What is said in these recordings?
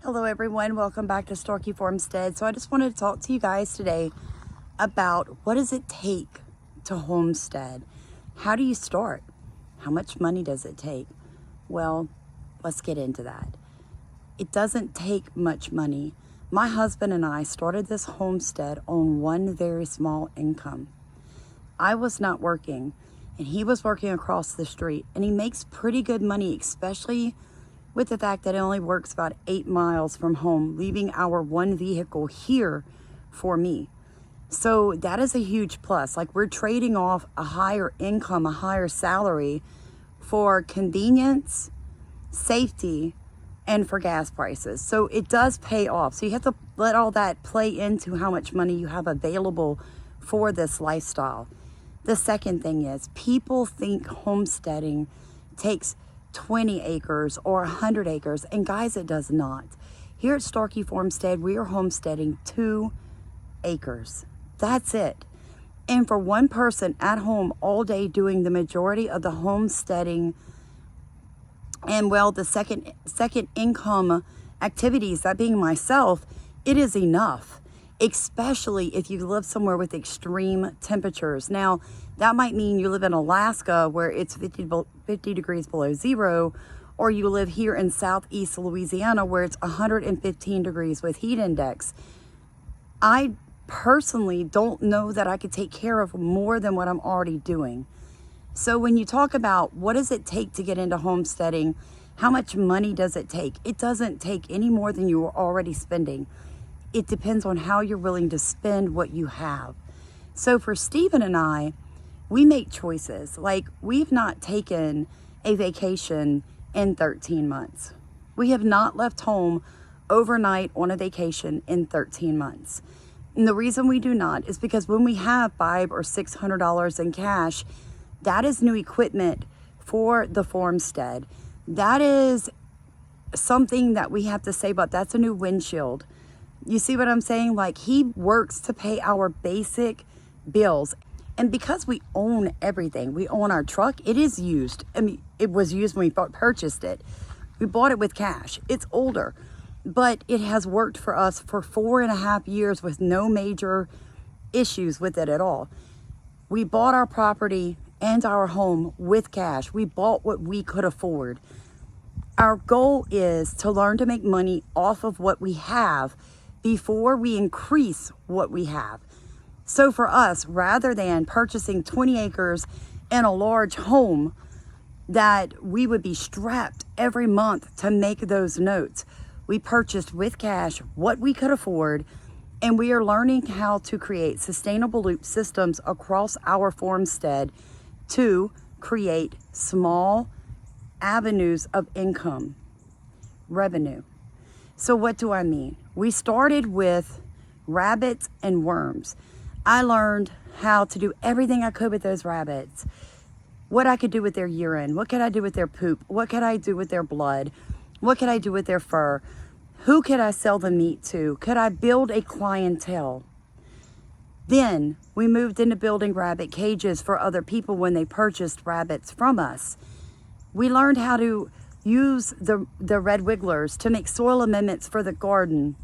Hello everyone, welcome back to Storky Farmstead. So I just wanted to talk to you guys today about what does it take to homestead? How do you start? How much money does it take? Well, let's get into that. It doesn't take much money. My husband and I started this homestead on one very small income. I was not working and he was working across the street, and he makes pretty good money, especially with the fact that it only works about 8 miles from home, leaving our one vehicle here for me. So that is a huge plus. Like, we're trading off a higher income, a higher salary for convenience, safety, and for gas prices. So it does pay off. So you have to let all that play into how much money you have available for this lifestyle. The second thing is, people think homesteading takes 20 acres or 100 acres, and guys, it does not. Here at Storky Farmstead, we are homesteading 2 acres. That's it. And for one person at home all day doing the majority of the homesteading and, well, the second income activities, that being myself, it is enough, especially if you live somewhere with extreme temperatures. Now, that might mean you live in Alaska where it's 50 degrees below zero, or you live here in southeast Louisiana where it's 115 degrees with heat index. I personally don't know that I could take care of more than what I'm already doing. So when you talk about what does it take to get into homesteading, how much money does it take? It doesn't take any more than you are already spending. It depends on how you're willing to spend what you have. So for Stephen and I, we make choices. Like, we've not taken a vacation in 13 months. We have not left home overnight on a vacation in 13 months. And the reason we do not is because when we have $500 or $600 in cash, that is new equipment for the farmstead. That is something that we have to save up. That's a new windshield. You see what I'm saying? Like, he works to pay our basic bills. And because we own everything, we own our truck, it is used. I mean, it was used when we purchased it. We bought it with cash. It's older, but it has worked for us for 4.5 years with no major issues with it at all. We bought our property and our home with cash. We bought what we could afford. Our goal is to learn to make money off of what we have before we increase what we have. So for us, rather than purchasing 20 acres and a large home that we would be strapped every month to make those notes, we purchased with cash what we could afford, and we are learning how to create sustainable loop systems across our farmstead to create small avenues of income, revenue. So what do I mean? We started with rabbits and worms. I learned how to do everything I could with those rabbits. What I could do with their urine, what could I do with their poop, what could I do with their blood, what could I do with their fur, who could I sell the meat to, could I build a clientele? Then we moved into building rabbit cages for other people when they purchased rabbits from us. We learned how to use the red wigglers to make soil amendments for the garden,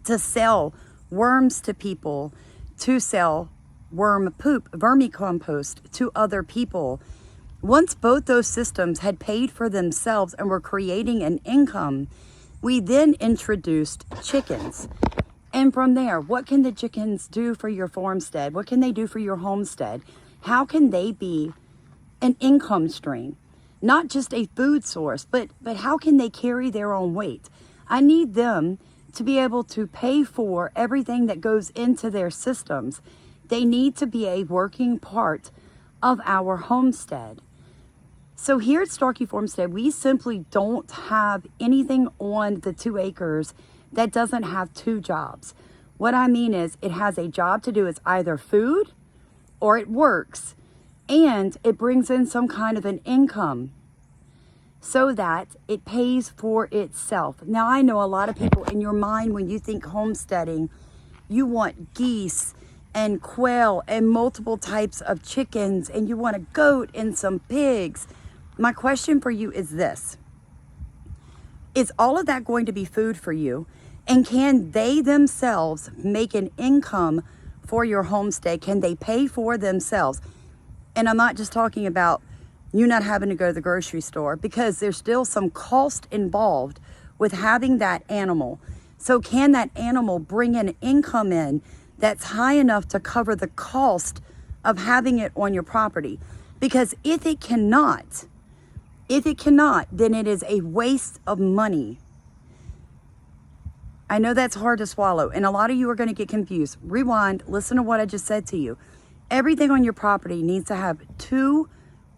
to sell worms to people, to sell worm poop, vermicompost to other people. Once both those systems had paid for themselves and were creating an income, we then introduced chickens. And from there, what can the chickens do for your farmstead? What can they do for your homestead? How can they be an income stream? Not just a food source, but how can they carry their own weight? I need them to be able to pay for everything that goes into their systems. They need to be a working part of our homestead. So here at Storky Farmstead, we simply don't have anything on the 2 acres that doesn't have 2 jobs. What I mean is, it has a job to do. It's either food or it works, and it brings in some kind of an income so that it pays for itself. Now, I know a lot of people, in your mind, when you think homesteading, you want geese and quail and multiple types of chickens, and you want a goat and some pigs. My question for you is this: Is all of that going to be food for you? And can they themselves make an income for your homestead? Can they pay for themselves? And I'm not just talking about you not having to go to the grocery store, because there's still some cost involved with having that animal. So can that animal bring an income in that's high enough to cover the cost of having it on your property? Because if it cannot, then it is a waste of money. I know that's hard to swallow, and a lot of you are going to get confused. Rewind, listen to what I just said to you. Everything on your property needs to have two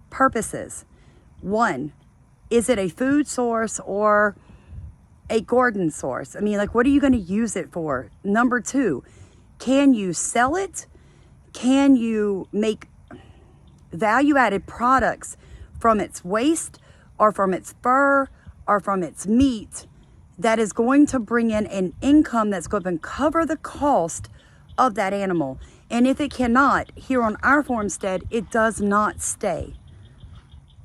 purposes. One, is it a food source or a garden source? I mean, like, what are you going to use it for? Number two, can you sell it? Can you make value-added products from its waste or from its fur or from its meat that is going to bring in an income that's going to cover the cost of that animal? And if it cannot, here on our farmstead, it does not stay.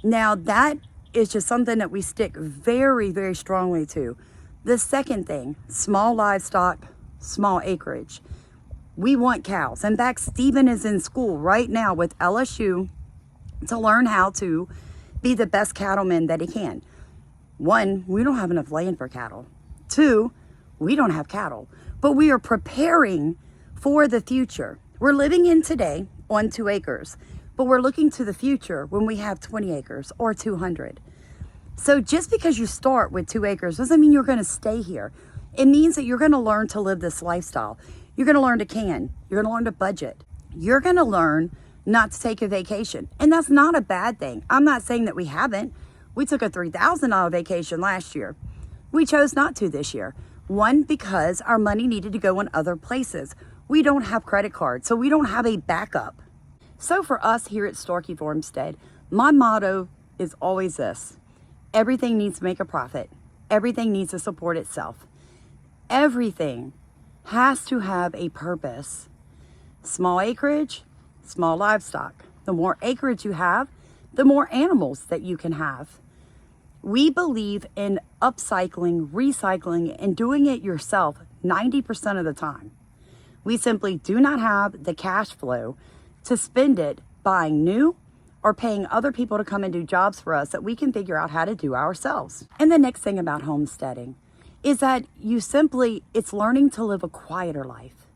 Now, that is just something that we stick very, very strongly to. The second thing, small livestock, small acreage. We want cows. In fact, Stephen is in school right now with LSU to learn how to be the best cattleman that he can. One, we don't have enough land for cattle. Two, we don't have cattle, but we are preparing for the future. We're living in today on 2 acres, but we're looking to the future when we have 20 acres or 200. So just because you start with 2 acres doesn't mean you're going to stay here. It means that you're going to learn to live this lifestyle. You're going to learn to can. You're going to learn to budget. You're going to learn not to take a vacation. And that's not a bad thing. I'm not saying that we haven't. We took a $3,000 vacation last year. We chose not to this year. One, because our money needed to go in other places. We don't have credit cards, so we don't have a backup. So for us here at Starkey Farmstead, my motto is always this: everything needs to make a profit. Everything needs to support itself. Everything has to have a purpose. Small acreage, small livestock. The more acreage you have, the more animals that you can have. We believe in upcycling, recycling, and doing it yourself 90% of the time. We simply do not have the cash flow to spend it buying new or paying other people to come and do jobs for us that we can figure out how to do ourselves. And the next thing about homesteading is that it's learning to live a quieter life.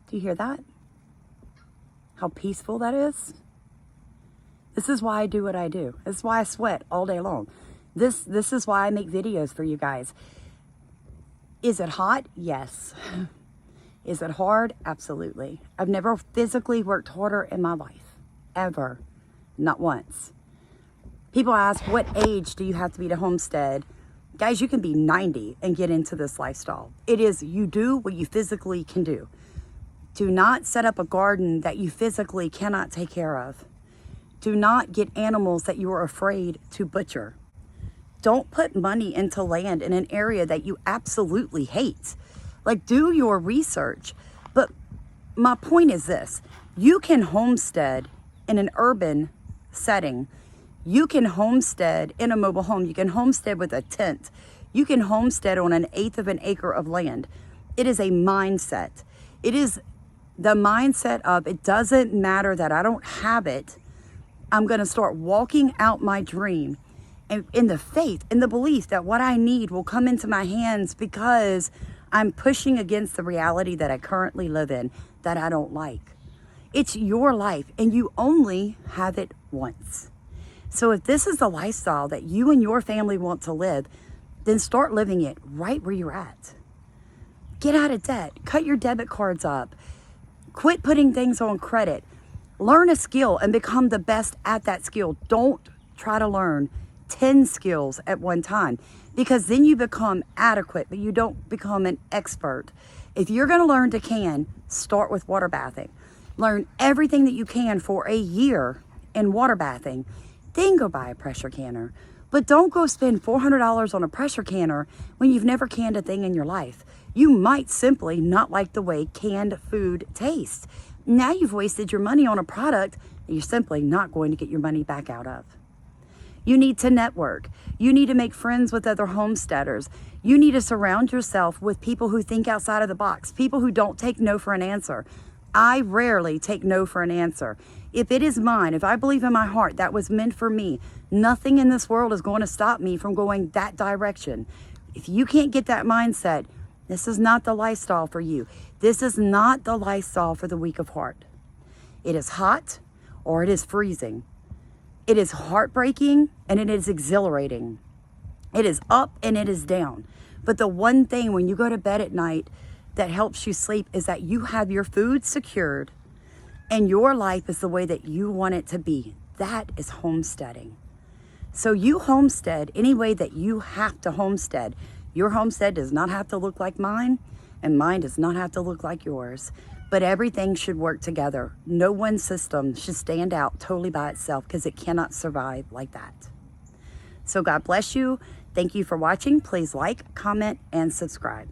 Do you hear that? How peaceful that is? This is why I do what I do. This is why I sweat all day long. This is why I make videos for you guys. Is it hot? Yes. Is it hard? Absolutely. I've never physically worked harder in my life. Ever. Not once. People ask, what age do you have to be to homestead? Guys, you can be 90 and get into this lifestyle. It is, you do what you physically can do. Do not set up a garden that you physically cannot take care of. Do not get animals that you are afraid to butcher. Don't put money into land in an area that you absolutely hate. Like, do your research. But my point is this: you can homestead in an urban setting. You can homestead in a mobile home. You can homestead with a tent. You can homestead on 1/8 of an acre of land. It is a mindset. It is the mindset of, it doesn't matter that I don't have it. I'm going to start walking out my dream, and in the faith, in the belief that what I need will come into my hands, because I'm pushing against the reality that I currently live in that I don't like. It's your life, and you only have it once. So if this is the lifestyle that you and your family want to live, then start living it right where you're at. Get out of debt. Cut your debit cards up. Quit putting things on credit. Learn a skill and become the best at that skill. Don't try to learn 10 skills at one time, because then you become adequate, but you don't become an expert. If you're going to learn to can, start with water bathing. Learn everything that you can for a year in water bathing. Then go buy a pressure canner. But don't go spend $400 on a pressure canner when you've never canned a thing in your life. You might simply not like the way canned food tastes. Now you've wasted your money on a product that you're simply not going to get your money back out of. You need to network. You need to make friends with other homesteaders. You need to surround yourself with people who think outside of the box, people who don't take no for an answer. I rarely take no for an answer. If it is mine, if I believe in my heart that was meant for me, nothing in this world is going to stop me from going that direction. If you can't get that mindset, this is not the lifestyle for you. This is not the lifestyle for the weak of heart. It is hot or it is freezing. It is heartbreaking and it is exhilarating. It is up and it is down. But the one thing when you go to bed at night that helps you sleep is that you have your food secured and your life is the way that you want it to be. That is homesteading. So you homestead any way that you have to homestead. Your homestead does not have to look like mine, and mine does not have to look like yours. But everything should work together. No one system should stand out totally by itself because it cannot survive like that. So God bless you. Thank you for watching. Please like, comment, and subscribe.